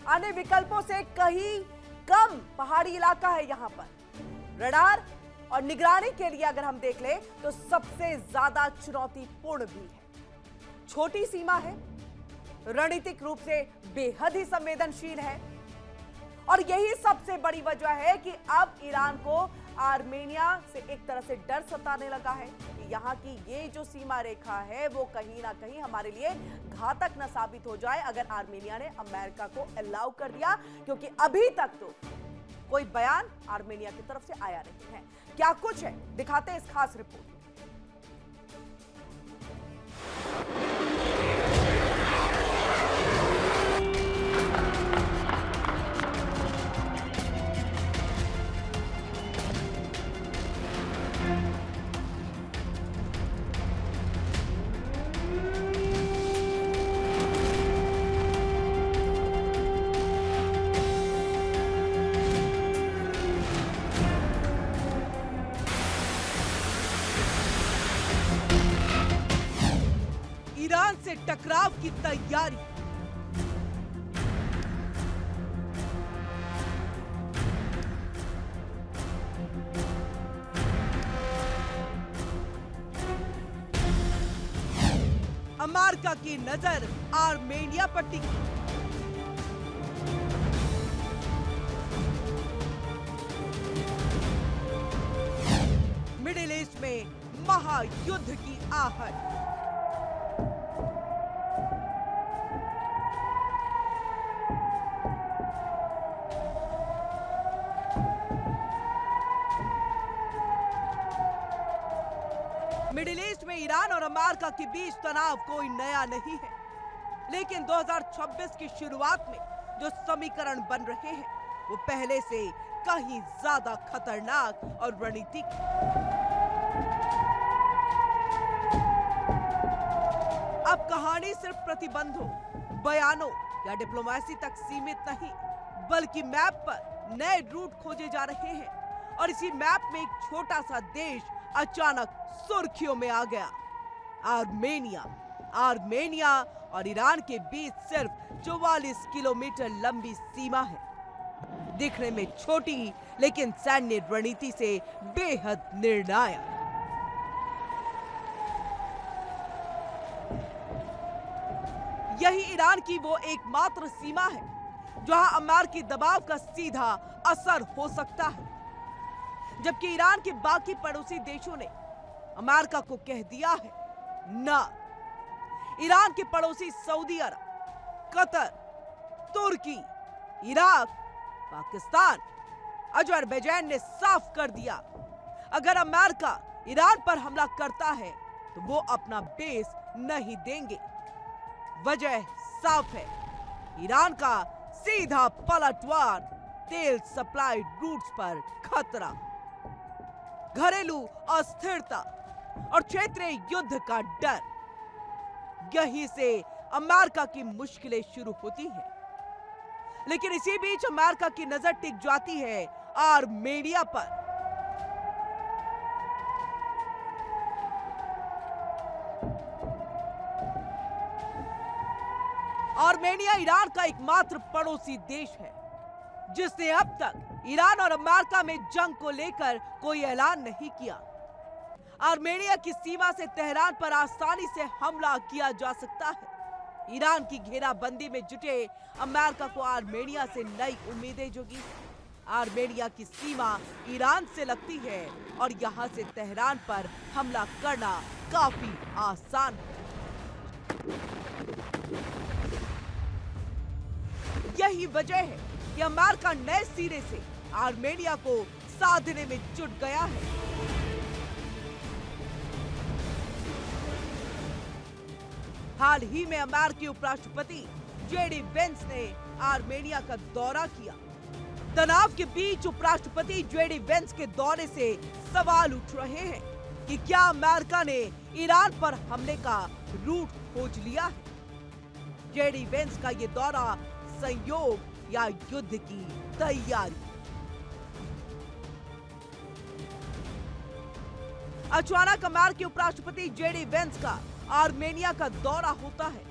अन्य विकल्पों से कहीं कम पहाड़ी इलाका है यहां पर। रडार और निगरानी के लिए अगर हम देख लें तो सबसे ज्यादा चुनौतीपूर्ण भी है। छोटी सीमा है, रणनीतिक रूप से बेहद ही संवेदनशील है और यही सबसे बड़ी वजह है कि अब ईरान को आर्मेनिया से एक तरह से डर सताने लगा है कि यहाँ की ये जो सीमा रेखा है वो कहीं ना कहीं हमारे लिए घातक न साबित हो जाए अगर आर्मेनिया ने अमेरिका को अलाउ कर दिया, क्योंकि अभी तक तो कोई बयान आर्मेनिया की तरफ से आया नहीं है। क्या कुछ है दिखाते हैं इस खास रिपोर्ट। ईरान से टकराव की तैयारी। अमेरिका की नजर आर्मेनिया पर टिकी। मिडिल ईस्ट में महायुद्ध की आहट। मिडिल ईस्ट में ईरान और अमेरिका के बीच तनाव कोई नया नहीं है, लेकिन 2026 की शुरुआत में जो समीकरण बन रहे हैं वो पहले से कहीं ज्यादा खतरनाक और रणनीतिक। अब कहानी सिर्फ प्रतिबंधों, बयानों या डिप्लोमेसी तक सीमित नहीं, बल्कि मैप पर नए रूट खोजे जा रहे हैं और इसी मैप में एक छोटा सा देश अचानक सुर्खियों में आ गया। आर्मेनिया और ईरान के बीच सिर्फ 44 किलोमीटर लंबी सीमा है। दिखने में छोटी लेकिन सैन्य रणनीति से बेहद निर्णायक। यही ईरान की वो एकमात्र सीमा है जहां अमेरिकी दबाव का सीधा असर हो सकता है, जबकि ईरान के बाकी पड़ोसी देशों ने अमेरिका को कह दिया है ना। ईरान के पड़ोसी सऊदी अरब, कतर, तुर्की, इराक, पाकिस्तान, अजरबैजान ने साफ कर दिया अगर अमेरिका ईरान पर हमला करता है तो वो अपना बेस नहीं देंगे। वजह साफ है, ईरान का सीधा पलटवार, तेल सप्लाई रूट्स पर खतरा, घरेलू अस्थिरता और क्षेत्रीय युद्ध का डर। यहीं से अमेरिका की मुश्किलें शुरू होती हैं। लेकिन इसी बीच अमेरिका की नजर टिक जाती है आर्मेनिया पर। आर्मेनिया ईरान का एकमात्र पड़ोसी देश है जिसने अब तक ईरान और अमेरिका में जंग को लेकर कोई ऐलान नहीं किया। आर्मेनिया की सीमा से तेहरान पर आसानी से हमला किया जा सकता है। ईरान की घेराबंदी में जुटे अमेरिका को आर्मेनिया से नई उम्मीदें जुगी। आर्मेनिया की सीमा ईरान से लगती है और यहां से तेहरान पर हमला करना काफी आसान है। यही वजह है कि अमेरिका नए सिरे से आर्मेनिया को साधने में जुट गया है। हाल ही में अमेरिकी उपराष्ट्रपति जेडी वेंस ने आर्मेनिया का दौरा किया। तनाव के बीच उपराष्ट्रपति जेडी वेंस के दौरे से सवाल उठ रहे हैं कि क्या अमेरिका ने ईरान पर हमले का रूट खोज लिया है। जेडी वेंस का ये दौरा संयोग या युद्ध की तैयारी। अचानक अमेरिकी उपराष्ट्रपति जेडी वेंस का आर्मेनिया का दौरा होता है।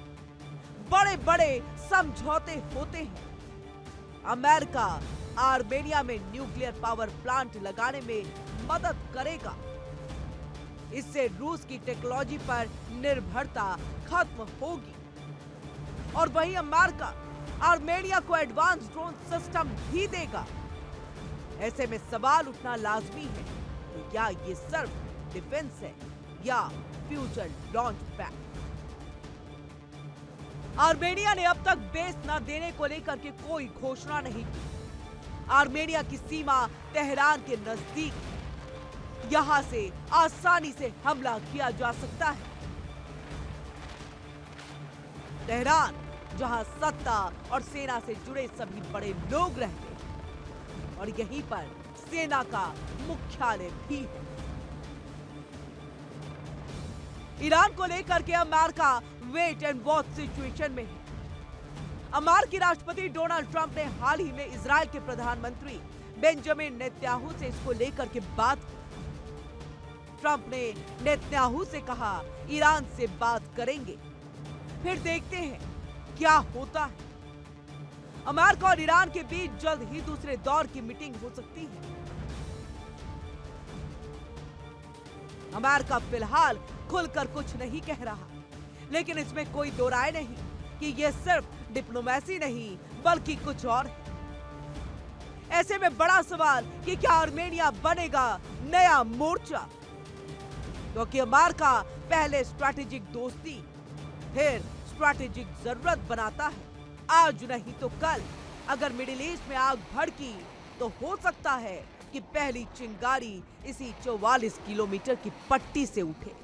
बड़े बड़े समझौते होते हैं। अमेरिका आर्मेनिया में न्यूक्लियर पावर प्लांट लगाने में मदद करेगा। इससे रूस की टेक्नोलॉजी पर निर्भरता खत्म होगी और वहीं अमेरिका आर्मेनिया को एडवांस ड्रोन सिस्टम भी देगा। ऐसे में सवाल उठना लाजमी है कि क्या ये सिर्फ डिफेंस है या फ्यूचर लॉन्च पैड। आर्मेनिया ने अब तक बेस न देने को लेकर के कोई घोषणा नहीं की। आर्मेनिया की सीमा तेहरान के नजदीक है। यहां से आसानी से हमला किया जा सकता है। तेहरान जहां सत्ता और सेना से जुड़े सभी बड़े लोग रहते हैं और यहीं पर सेना का मुख्यालय भी है। ईरान को लेकर के America wait and watch situation में है। अमेरिकी राष्ट्रपति डोनाल्ड ट्रंप ने हाल ही में इजराइल के प्रधानमंत्री बेंजामिन नेतन्याहू से इसको लेकर के बात की। ट्रंप ने नेतन्याहू से कहा ईरान से बात करेंगे, फिर देखते हैं क्या होता है। अमेरिका और ईरान के बीच जल्द ही दूसरे दौर की मीटिंग हो सकती है। अमेरिका फिलहाल खुलकर कुछ नहीं कह रहा, लेकिन इसमें कोई दो राय नहीं कि यह सिर्फ डिप्लोमेसी नहीं बल्कि कुछ और है। ऐसे में बड़ा सवाल कि क्या आर्मेनिया बनेगा नया मोर्चा, क्योंकि अमेरिका पहले स्ट्रैटेजिक दोस्ती फिर स्ट्रैटेजिक जरूरत बनाता है। आज नहीं तो कल अगर मिडिल ईस्ट में आग भड़की तो हो सकता है कि पहली चिंगारी इसी 44 किलोमीटर की पट्टी से उठे।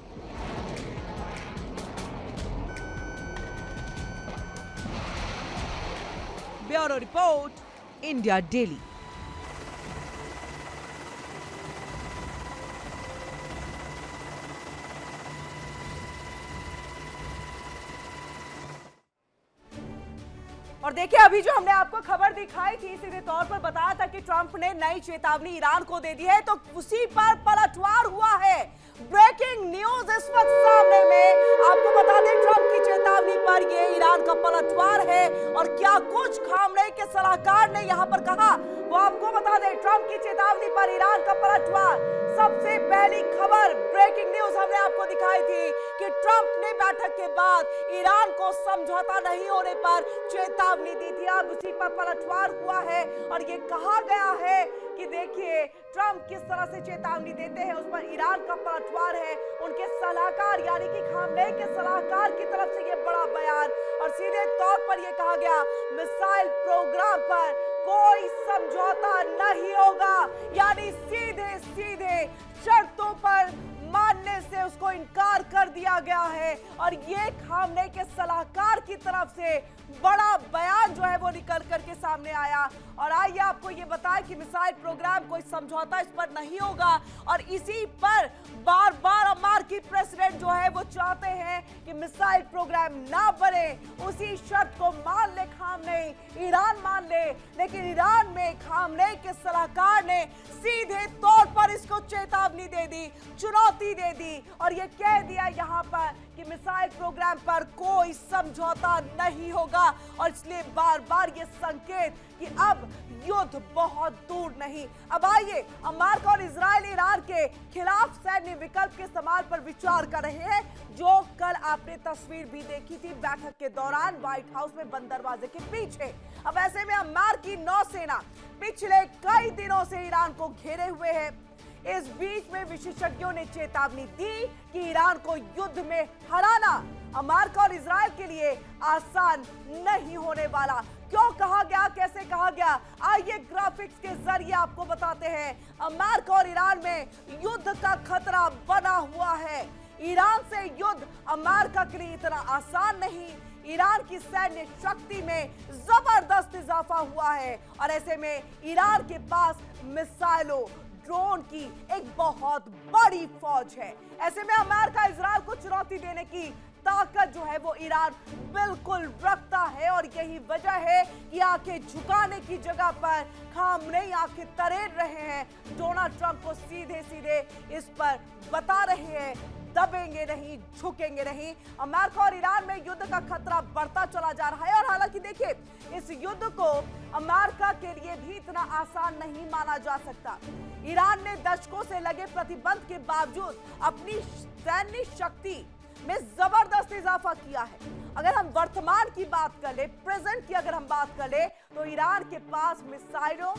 Bureau report, India daily. और देखिए, अभी जो हमने आपको खबर दिखाई थी सीधे तौर पर बताया था कि ट्रंप ने नई चेतावनी ईरान को दे दी है, तो उसी पर पलटवार हुआ है। ब्रेकिंग न्यूज इस वक्त सामने में। आपको बता दें, ट्रंप की चेतावनी पर ये ईरान का पलटवार है और क्या कुछ खामनेई के सलाहकार ने यहां पर कहा वो आपको बता दें। ट्रंप की चेतावनी पर ईरान का पलटवार। सबसे पहली खबर, ब्रेकिंग न्यूज हमने आपको दिखाई थी कि ट्रंप ने बैठक के बाद ईरान को समझौता नहीं होने पर चेतावनी दी थी। अब उसी पर पलटवार हुआ है और ये कहा गया है कि देखिए ट्रंप किस तरह से चेतावनी देते हैं, उस पर ईरान का पलटवार है। उनके सलाहकार यानी कि खामनेई के सलाहकार की तरफ से ये बड़ा बयान और सीधे तौर पर यह कहा गया मिसाइल प्रोग्राम पर कोई समझौता नहीं होगा, यानी सीधे सीधे शर्तों पर मानने से उसको इनकार कर दिया गया है। और ये खामनेई के सलाहकार की तरफ से बड़ा बयान जो है वो निकल करके सामने आया। और आइए आपको ये बताएं कि मिसाइल प्रोग्राम कोई समझौता इस पर नहीं होगा और इसी पर बार बार अमेरिकी प्रेसिडेंट जो है वो चाहते हैं कि मिसाइल प्रोग्राम ना बने। उसी शर्त को मान ले खामनेई, ईरान मान ले, लेकिन ईरान में खामनेई के सलाहकार ने सीधे तौर पर इसको चेतावनी दे दी, चुनौती दे दी और ये कह दिया यहाँ पर कि मिसाइल प्रोग्राम पर कोई समझौता नहीं होगा। और इसलिए बार बार ये संकेत कि अब युद्ध बहुत दूर नहीं। अब आइए, अमेरिका और इजराइल ईरान के खिलाफ सैन्य विकल्प के इस्तेमाल पर विचार कर रहे हैं, जो कल आपने तस्वीर भी देखी थी बैठक के दौरान व्हाइट हाउस में बंद दरवाजे के पीछे। अब ऐसे में अमेरिकी नौसेना पिछले कई दिनों से ईरान को घेरे हुए है। इस बीच में विशेषज्ञों ने चेतावनी दी कि ईरान को युद्ध में हराना अमेरिका और इजराइल के लिए आसान नहीं होने वाला। क्यों कहा गया, कैसे कहा गया, आइए ग्राफिक्स के जरिए आपको बताते हैं। अमेरिका और ईरान में युद्ध का खतरा बना हुआ है। ईरान से युद्ध अमेरिका के लिए इतना आसान नहीं। ईरान की सैन्य शक्ति में जबरदस्त इजाफा हुआ है और ऐसे में ईरान के पास मिसाइलों, ड्रोन की एक बहुत बड़ी फौज है। ऐसे में अमेरिका इजराइल को चुनौती देने की ताकत जो है वो ईरान बिल्कुल रखता है और यही वजह है कि आंखें झुकाने की जगह पर खामनेई आंखें तरेर रहे हैं। डोनाल्ड ट्रंप को सीधे सीधे इस पर बता रहे हैं, दबेंगे नहीं, झुकेंगे नहीं। अमेरिका और ईरान में युद्ध का खतरा बढ़ता चला जा रहा है और हालांकि देखिए, इस युद्ध को अमेरिका के लिए भी इतना आसान नहीं माना जा सकता। ईरान ने दशकों से लगे प्रतिबंध के बावजूद अपनी सैन्य शक्ति में जबरदस्त इजाफा किया है। अगर हम वर्तमान की बात कर ले, प्रेजेंट की अगर हम बात कर ले, तो ईरान के पास मिसाइलों,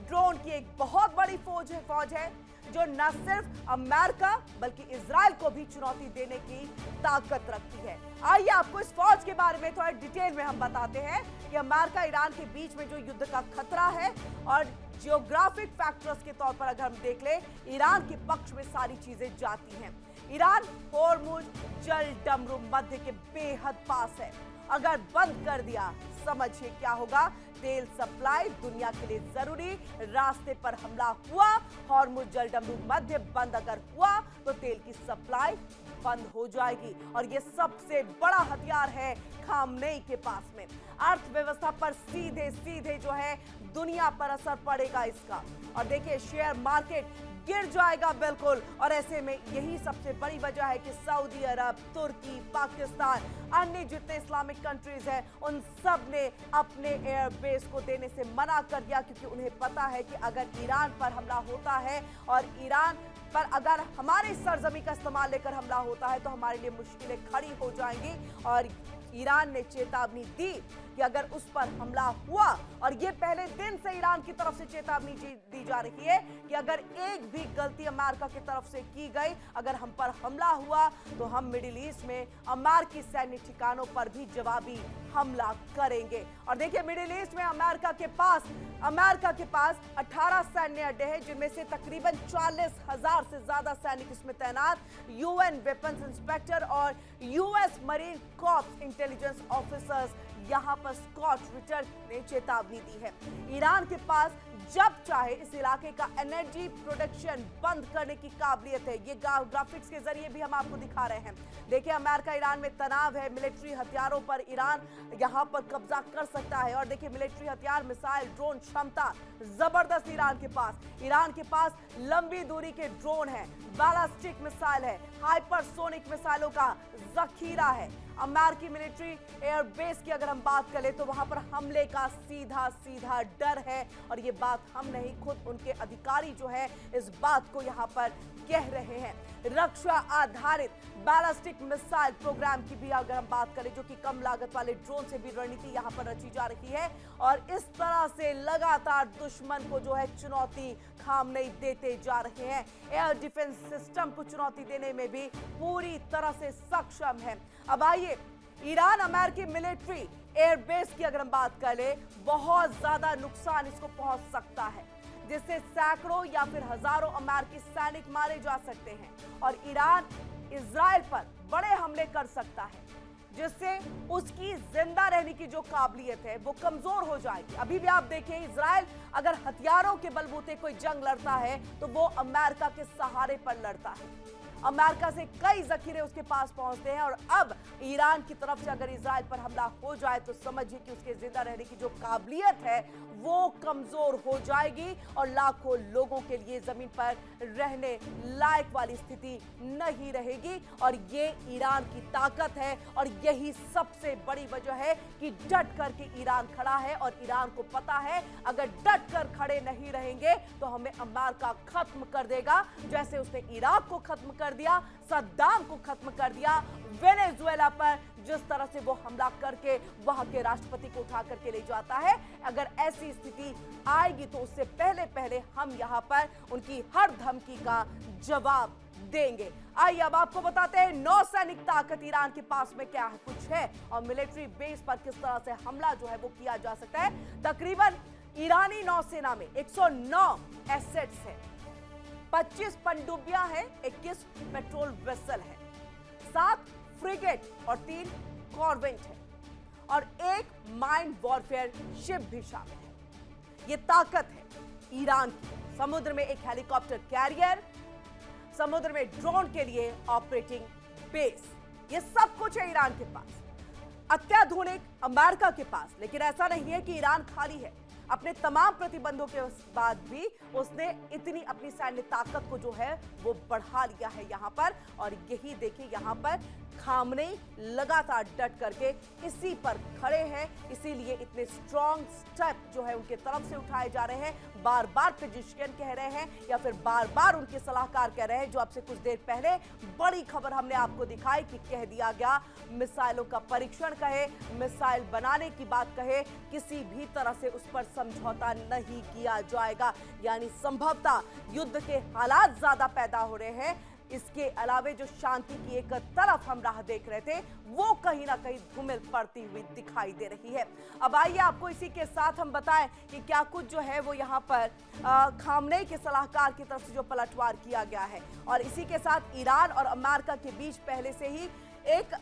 ड्रोन की एक बहुत बड़ी फौज है जो न सिर्फ अमेरिका बल्कि इजराइल को भी चुनौती देने की ताकत रखती है। आइए आपको इस फौज के बारे में थोड़ा डिटेल में हम बताते हैं कि अमेरिका ईरान के बीच में जो युद्ध का खतरा है और जियोग्राफिक फैक्टर्स के तौर पर अगर हम देख ले, ईरान के पक्ष में सारी चीजें जाती हैं। ईरान होर्मुज जल डमरू मध्य के बेहद पास है। अगर बंद कर दिया, समझिए क्या होगा। तेल सप्लाई दुनिया के लिए जरूरी रास्ते पर हमला हुआ, होर्मुज जल डमरू मध्य बंद अगर हुआ तो तेल की सप्लाई बंद हो जाएगी और ये सबसे बड़ा हथियार है खामनेई के पास में। अर्थव्यवस्था पर सीधे सीधे जो है दुनिया पर असर पड़ेगा इसका। और देखिए, शेयर मार्केट गिर जाएगा बिल्कुल। और ऐसे में यही सबसे बड़ी वजह है कि सऊदी अरब, तुर्की, पाकिस्तान, अन्य जितने इस्लामिक कंट्रीज हैं, उन सब ने अपने एयरबेस को देने से मना कर दिया, क्योंकि उन्हें पता है कि अगर ईरान पर हमला होता है और ईरान पर अगर हमारे सरजमी का इस्तेमाल लेकर हमला होता है तो हमारे लिए मुश्किलें खड़ी हो जाएंगी। और ईरान ने चेतावनी दी कि अगर उस पर हमला हुआ, और ये पहले दिन से ईरान की तरफ से चेतावनी दी जा रही है कि अगर एक भी गलती अमेरिका की तरफ से की गई, अगर हम पर हमला हुआ तो हम मिडिल ईस्ट में अमेरिकी सैन्य ठिकानों पर भी जवाबी हमला करेंगे। और देखिए, मिडिल ईस्ट में अमेरिका के पास 18 सैन्य अड्डे हैं, जिनमें से तकरीबन 40,000 से ज्यादा सैनिक इसमें तैनात, यूएन वेपन्स इंस्पेक्टर और US marine corps intelligence officers यहां पर स्कॉट रिचर्ड ने चेतावनी दी है। ईरान के पास जब चाहे इस इलाके का एनर्जी प्रोडक्शन बंद करने की काबिलियत है। ये ग्राफिक्स के जरिए भी हम आपको दिखा रहे हैं। देखिए, अमेरिका ईरान में तनाव है, मिलिट्री हथियारों पर ईरान यहां पर कब्जा कर सकता है। और देखिए, मिलिट्री हथियार, मिसाइल, ड्रोन क्षमता जबरदस्त ईरान के पास लंबी दूरी के ड्रोन है, बैलिस्टिक मिसाइल है, हाइपरसोनिक मिसाइलों का जखीरा है। अमेरिकी मिलिट्री एयरबेस की अगर हम बात करें तो वहां पर हमले का सीधा डर है। और ये बात हम नहीं, खुद उनके अधिकारी जो है इस बात को यहां पर कह रहे हैं। रक्षा आधारित बैलिस्टिक मिसाइल प्रोग्राम की भी अगर हम बात करें, जो कि कम लागत वाले ड्रोन से भी रणनीति यहां पर रची जा रही है। और इस तरह से लगातार दुश्मन को जो है चुनौती खामनेई देते जा रहे हैं। एयर डिफेंस सिस्टम को चुनौती देने में भी पूरी तरह से सक्षम है। अब आइए, ईरान अमेरिकी मिलिट्री एयरबेस की अगर हम बात करें, बहुत ज्यादा नुकसान इसको पहुंच सकता है, जिससे सैकड़ों या फिर हजारों अमेरिकी सैनिक मारे जा सकते हैं। और ईरान इजराइल पर बड़े हमले कर सकता है, जिससे उसकी जिंदा रहने की जो काबिलियत है वो कमजोर हो जाएगी। अभी भी आप देखें, इजराइल अगर हथियारों के बलबूते कोई जंग लड़ता है तो वो अमेरिका के सहारे पर लड़ता है। अमेरिका से कई जखीरे उसके पास पहुंचते हैं। और अब ईरान की तरफ से अगर इजराइल पर हमला हो जाए तो समझिए कि उसके जिंदा रहने की जो काबिलियत है वो कमजोर हो जाएगी और लाखों लोगों के लिए जमीन पर रहने लायक वाली स्थिति नहीं रहेगी। और ये ईरान की ताकत है और यही सबसे बड़ी वजह है कि डट करके ईरान खड़ा है। और ईरान को पता है, अगर डट कर खड़े नहीं रहेंगे तो हमें अमेरिका खत्म कर देगा, जैसे उसने इराक को खत्म कर दिया, सद्दाम को खत्म कर दिया, वेनेजुएला पर जिस तरह से वो हमला करके वहां के राष्ट्रपति को उठा करके ले जाता है, अगर ऐसी स्थिति आएगी तो उससे पहले पहले हम यहां पर उनकी हर धमकी का जवाब देंगे। आइए अब आपको बताते हैं नौसैनिक ताकत ईरान के पास में क्या कुछ है और मिलिट्री बेस पर किस तरह से हमला जो है वो किया जा सकता है। तकरीबन ईरानी नौसेना में 109 एसेट्स है, 25 पनडुब्बियां है, 21 पेट्रोल वेसल है, 7 फ्रिगेट और 3 कॉर्वेट है और 1 माइन वॉरफेयर शिप भी शामिल है। ये ताकत है ईरान की। समुद्र में एक हेलीकॉप्टर कैरियर, समुद्र में ड्रोन के लिए ऑपरेटिंग बेस, ये सब कुछ है ईरान के पास। अत्याधुनिक अमेरिका के पास। लेकिन ऐसा नहीं है कि ईरान खाली है। अपने तमाम प्रतिबंधों के बाद भी उसने इतनी अपनी सैन्य ताकत को जो है वो बढ़ा लिया है यहां पर। और यही देखिए यहां पर खामनेई लगातार डट करके इसी पर खड़े हैं, इसीलिए इतने स्ट्रॉन्ग स्टेप जो है उनके तरफ से उठाए जा रहे हैं। बार बार फिजिशियन कह रहे हैं या फिर बार बार उनके सलाहकार कह रहे हैं। जो आपसे कुछ देर पहले बड़ी खबर हमने आपको दिखाई कि कह दिया गया मिसाइलों का परीक्षण कहे, मिसाइल बनाने की बात कहे, किसी भी तरह से उस पर समझौता नहीं किया जाएगा। यानी संभवतः युद्ध के हालात ज्यादा पैदा हो रहे हैं। इसके अलावे जो शांति की एक तरफ हम राह देख रहे थे वो कहीं ना कहीं धूमिल पड़ती हुई दिखाई दे रही है। अब आइए आपको इसी के साथ हम बताएं कि क्या कुछ जो है वो यहाँ पर खामनेई के सलाहकार की तरफ से जो पलटवार किया गया है। और इसी के साथ ईरान और अमेरिका के बीच पहले से ही एक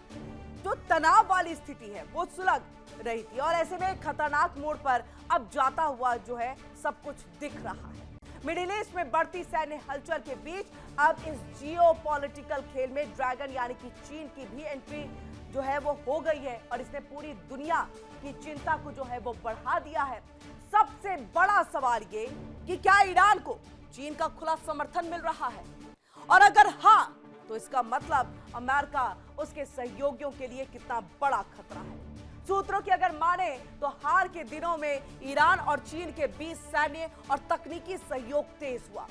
जो तनाव वाली स्थिति है वो सुलग रही थी और ऐसे में एक खतरनाक मोड़ पर अब जाता हुआ जो है सब कुछ दिख रहा है। मिडिल ईस्ट में बढ़ती सैन्य हलचल के बीच अब इस जियोपॉलिटिकल खेल में ड्रैगन यानी कि चीन की भी एंट्री जो है वो हो गई है और इसने पूरी दुनिया की चिंता को जो है वो बढ़ा दिया है। सबसे बड़ा सवाल ये कि क्या ईरान को चीन का खुला समर्थन मिल रहा है, और अगर हाँ तो इसका मतलब अमेरिका उसके सहयोगियों के लिए कितना बड़ा खतरा है। सूत्रों की अगर माने तो हाल के दिनों में ईरान और चीन के बीच सैन्य और तकनीकी सहयोग तेज हुआ।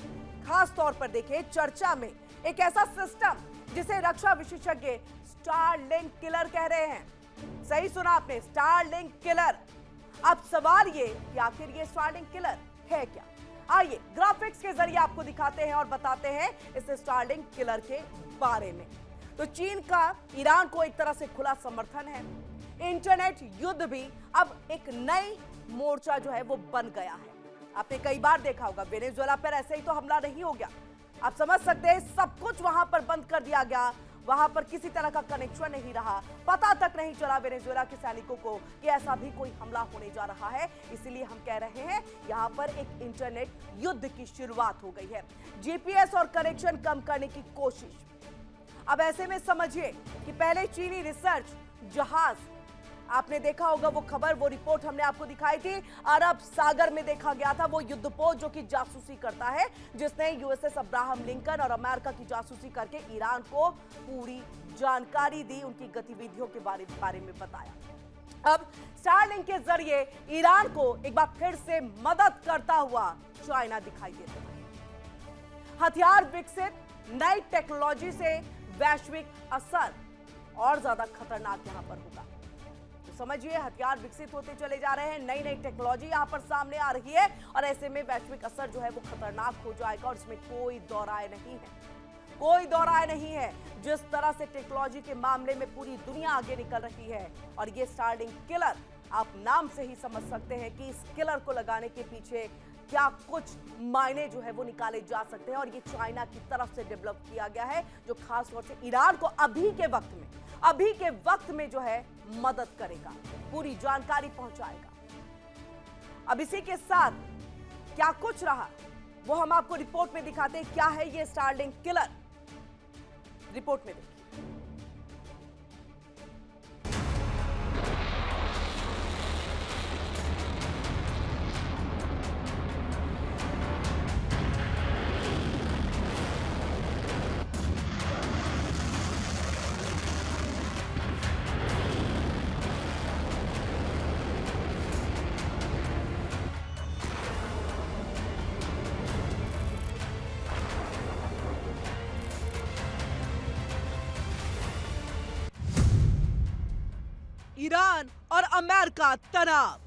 खास तौर पर देखें चर्चा में एक ऐसा सिस्टम जिसे रक्षा विशेषज्ञ स्टारलिंक किलर कह रहे हैं। सही सुना आपने, स्टारलिंक किलर। अब सवाल ये कि आखिर ये स्टारलिंक किलर है क्या। आइए ग्राफिक्स के जरिए आपको दिखाते हैं और बताते हैं इस स्टारलिंक किलर के बारे में। तो चीन का ईरान को एक तरह से खुला समर्थन है। इंटरनेट युद्ध भी अब एक नई मोर्चा जो है वो बन गया है। आपने कई बार देखा होगा वेनेजुएला पर ऐसे ही तो हमला नहीं हो गया। आप समझ सकते हैं सब कुछ वहां पर बंद कर दिया गया, वहां पर किसी तरह का कनेक्शन नहीं रहा, पता तक नहीं चला वेनेजुएला के सैनिकों को कि ऐसा भी कोई हमला होने जा रहा है। इसीलिए हम कह रहे हैं यहां पर एक इंटरनेट युद्ध की शुरुआत हो गई है। जीपीएस और कनेक्शन कम करने की कोशिश। अब ऐसे में समझिए कि पहले चीनी रिसर्च जहाज, आपने देखा होगा वो खबर, वो रिपोर्ट हमने आपको दिखाई थी, अरब सागर में देखा गया था वो युद्धपोत जो कि जासूसी करता है, जिसने यूएसएस अब्राहम लिंकन और अमेरिका की जासूसी करके ईरान को पूरी जानकारी दी, उनकी गतिविधियों के बारे में बताया। अब स्टारलिंक के जरिए ईरान को एक बार फिर से मदद करता हुआ चाइना दिखाई देता है। हथियार विकसित, नई टेक्नोलॉजी से वैश्विक असर और ज्यादा खतरनाक यहां पर होगा। तो समझिए हथियार विकसित होते चले जा रहे हैं, नई नई टेक्नोलॉजी यहां पर सामने आ रही है और ऐसे में वैश्विक असर जो है वो खतरनाक हो जाएगा और इसमें कोई दो राय नहीं है, कोई दो राय नहीं है। जिस तरह से टेक्नोलॉजी के मामले में पूरी दुनिया आगे निकल रही है और ये स्टारलिंक किलर, आप नाम से ही समझ सकते हैं कि इस किलर को लगाने के पीछे क्या कुछ मायने जो है वो निकाले जा सकते हैं। और ये चाइना की तरफ से डेवलप किया गया है जो खास तौर से ईरान को अभी के वक्त में जो है मदद करेगा, पूरी जानकारी पहुंचाएगा। अब इसी के साथ क्या कुछ रहा वो हम आपको रिपोर्ट में दिखाते हैं। क्या है ये स्टारलिंक किलर, रिपोर्ट में देखिए। ईरान और अमेरिका तनाव।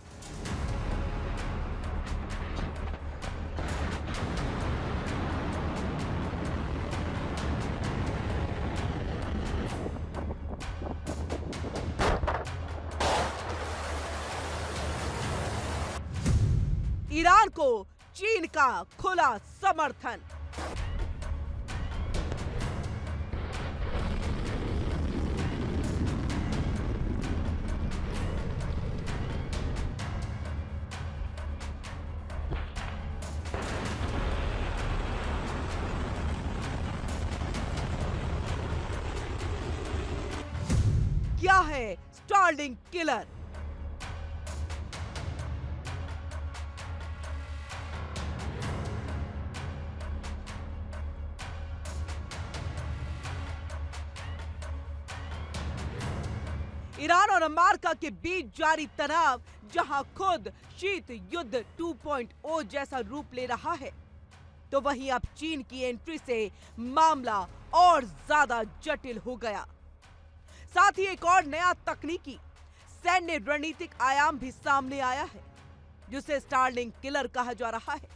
ईरान को चीन का खुला समर्थन। क्या है स्टारलिंक किलर? ईरान और अमेरिका के बीच जारी तनाव जहां खुद शीत युद्ध 2.0 जैसा रूप ले रहा है, तो वहीं अब चीन की एंट्री से मामला और ज्यादा जटिल हो गया। साथ ही एक और नया तकनीकी सैन्य रणनीतिक आयाम भी सामने आया है, जिसे स्टारलिंक किलर कहा जा रहा है।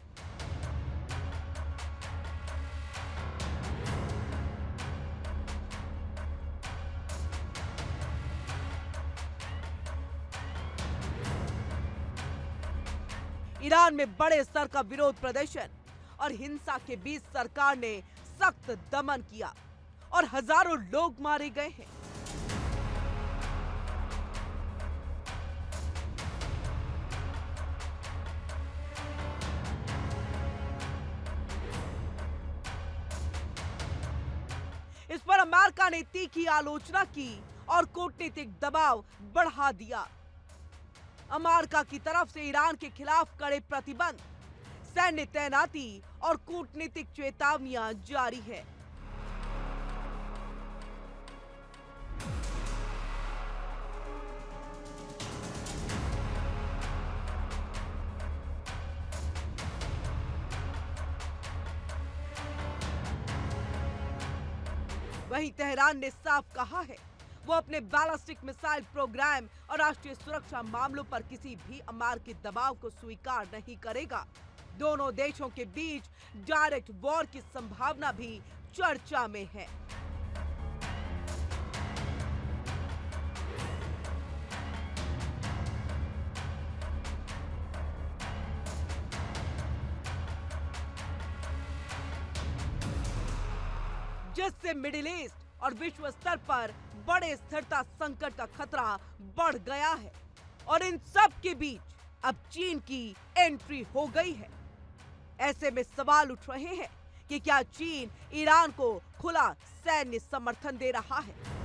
ईरान में बड़े स्तर का विरोध प्रदर्शन और हिंसा के बीच सरकार ने सख्त दमन किया और हजारों लोग मारे गए हैं। इस पर अमेरिका ने तीखी आलोचना की और कूटनीतिक दबाव बढ़ा दिया। अमेरिका की तरफ से ईरान के खिलाफ कड़े प्रतिबंध, सैन्य तैनाती और कूटनीतिक चेतावनियां जारी है। वहीं तेहरान ने साफ कहा है वो अपने बैलिस्टिक मिसाइल प्रोग्राम और राष्ट्रीय सुरक्षा मामलों पर किसी भी अमेरिकी दबाव को स्वीकार नहीं करेगा। दोनों देशों के बीच डायरेक्ट वॉर की संभावना भी चर्चा में है। जिससे मिडिल ईस्ट और विश्व स्तर पर बड़े स्थिरता संकट का खतरा बढ़ गया है और इन सब के बीच अब चीन की एंट्री हो गई है। ऐसे में सवाल उठ रहे हैं कि क्या चीन ईरान को खुला सैन्य समर्थन दे रहा है?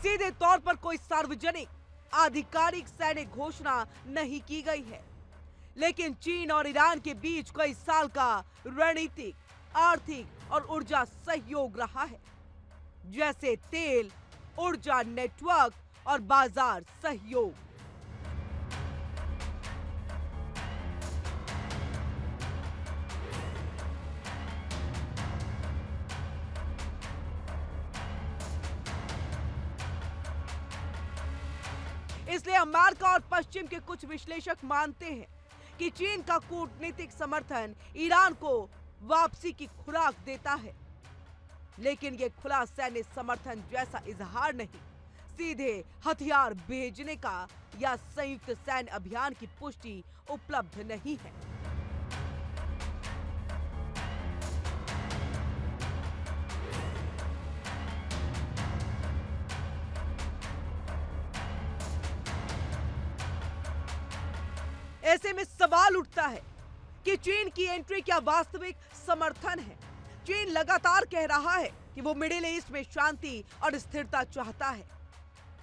सीधे तौर पर कोई सार्वजनिक आधिकारिक सैन्य घोषणा नहीं की गई है, लेकिन चीन और ईरान के बीच कई साल का रणनीतिक, आर्थिक और ऊर्जा सहयोग रहा है, जैसे तेल, ऊर्जा नेटवर्क और बाजार सहयोग। इसलिए अमेरिका और पश्चिम के कुछ विश्लेषक मानते हैं कि चीन का कूटनीतिक समर्थन ईरान को वापसी की खुराक देता है, लेकिन यह खुला सैन्य समर्थन जैसा इजहार नहीं, सीधे हथियार भेजने का या संयुक्त सैन्य अभियान की पुष्टि उपलब्ध नहीं है। ऐसे में सवाल उठता है कि चीन की एंट्री क्या वास्तविक समर्थन है? चीन लगातार कह रहा है कि वो मिडिल ईस्ट में शांति और स्थिरता चाहता है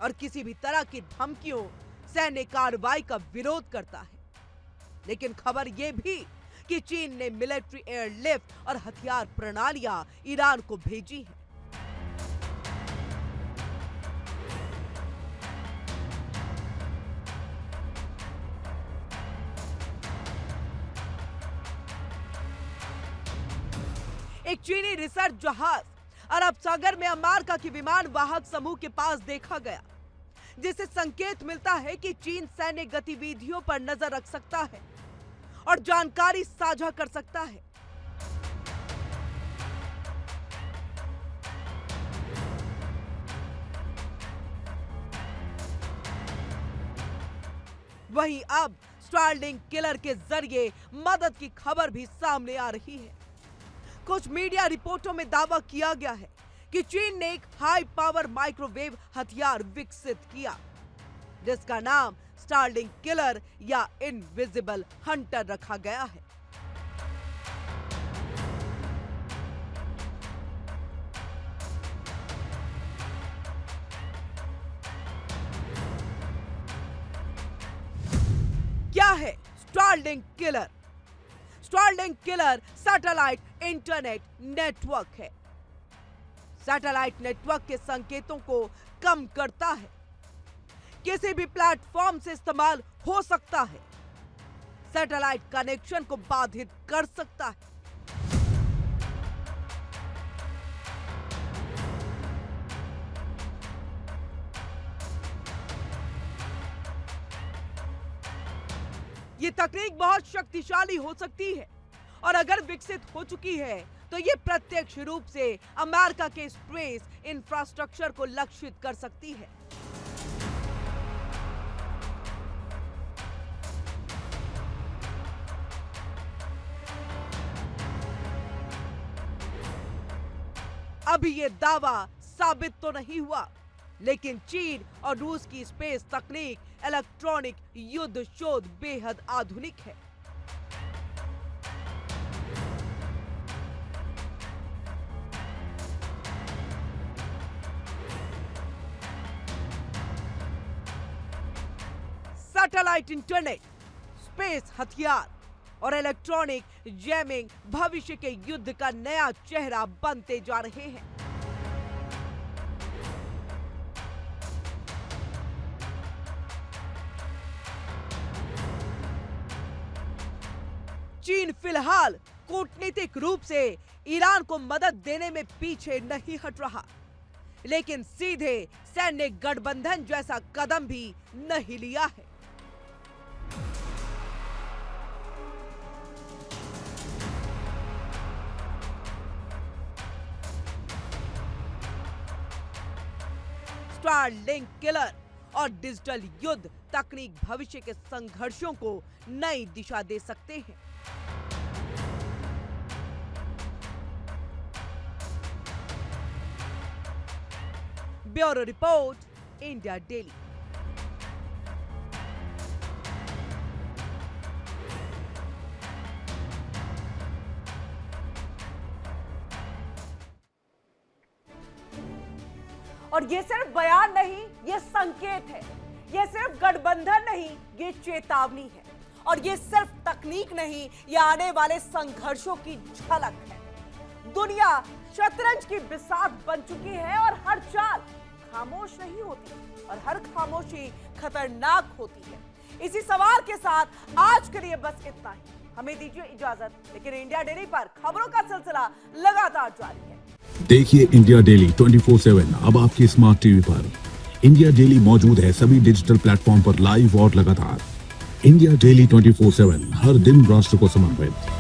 और किसी भी तरह की धमकियों, सैन्य कार्रवाई का विरोध करता है। लेकिन खबर यह भी कि चीन ने मिलिट्री एयरलिफ्ट और हथियार प्रणालियां ईरान को भेजी है। एक चीनी रिसर्च जहाज अरब सागर में अमेरिका की विमान वाहक समूह के पास देखा गया, जिससे संकेत मिलता है कि चीन सैन्य गतिविधियों पर नजर रख सकता है और जानकारी साझा कर सकता है। वहीं अब स्टारलिंक किलर के जरिए मदद की खबर भी सामने आ रही है। कुछ मीडिया रिपोर्टों में दावा किया गया है कि चीन ने एक हाई पावर माइक्रोवेव हथियार विकसित किया, जिसका नाम स्टारलिंक किलर या इनविजिबल हंटर रखा गया है। क्या है Starlink killer? Starlink killer satellite internet network है। सैटेलाइट नेटवर्क के संकेतों को कम करता है, किसी भी प्लेटफॉर्म से इस्तेमाल हो सकता है, सैटेलाइट कनेक्शन को बाधित कर सकता है। ये तकनीक बहुत शक्तिशाली हो सकती है और अगर विकसित हो चुकी है तो ये प्रत्यक्ष रूप से अमेरिका के स्पेस इंफ्रास्ट्रक्चर को लक्षित कर सकती है। अभी ये दावा साबित तो नहीं हुआ, लेकिन चीन और रूस की स्पेस तकनीक इलेक्ट्रॉनिक युद्ध शोध बेहद आधुनिक है। सैटेलाइट इंटरनेट, स्पेस हथियार और इलेक्ट्रॉनिक जैमिंग भविष्य के युद्ध का नया चेहरा बनते जा रहे हैं। चीन फिलहाल कूटनीतिक रूप से ईरान को मदद देने में पीछे नहीं हट रहा, लेकिन सीधे सैन्य गठबंधन जैसा कदम भी नहीं लिया है। स्टारलिंक किलर और डिजिटल युद्ध तकनीक भविष्य के संघर्षों को नई दिशा दे सकते हैं। Bureau report, India daily. और ये सिर्फ बयान नहीं, ये संकेत है। ये सिर्फ गठबंधन नहीं, ये चेतावनी है। और ये सिर्फ तकनीक नहीं, ये आने वाले संघर्षों की झलक है। दुनिया शतरंज की बिसात बन चुकी है और हर चाल खामोश नहीं होती और हर खामोशी खतरनाक होती है। इसी सवाल के साथ आज के लिए बस इतना ही। हमें दीजिए इजाजत, लेकिन इंडिया डेली पर खबरों का सिलसिला लगातार जारी है। देखिए इंडिया डेली 24/7 अब आपके स्मार्ट टीवी पर। इंडिया डेली मौजूद है सभी डिजिटल प्लेटफॉर्म पर लाइव और लगातार। इंडिया डेली 24/7 हर दिन राष्ट्र को समर्पित।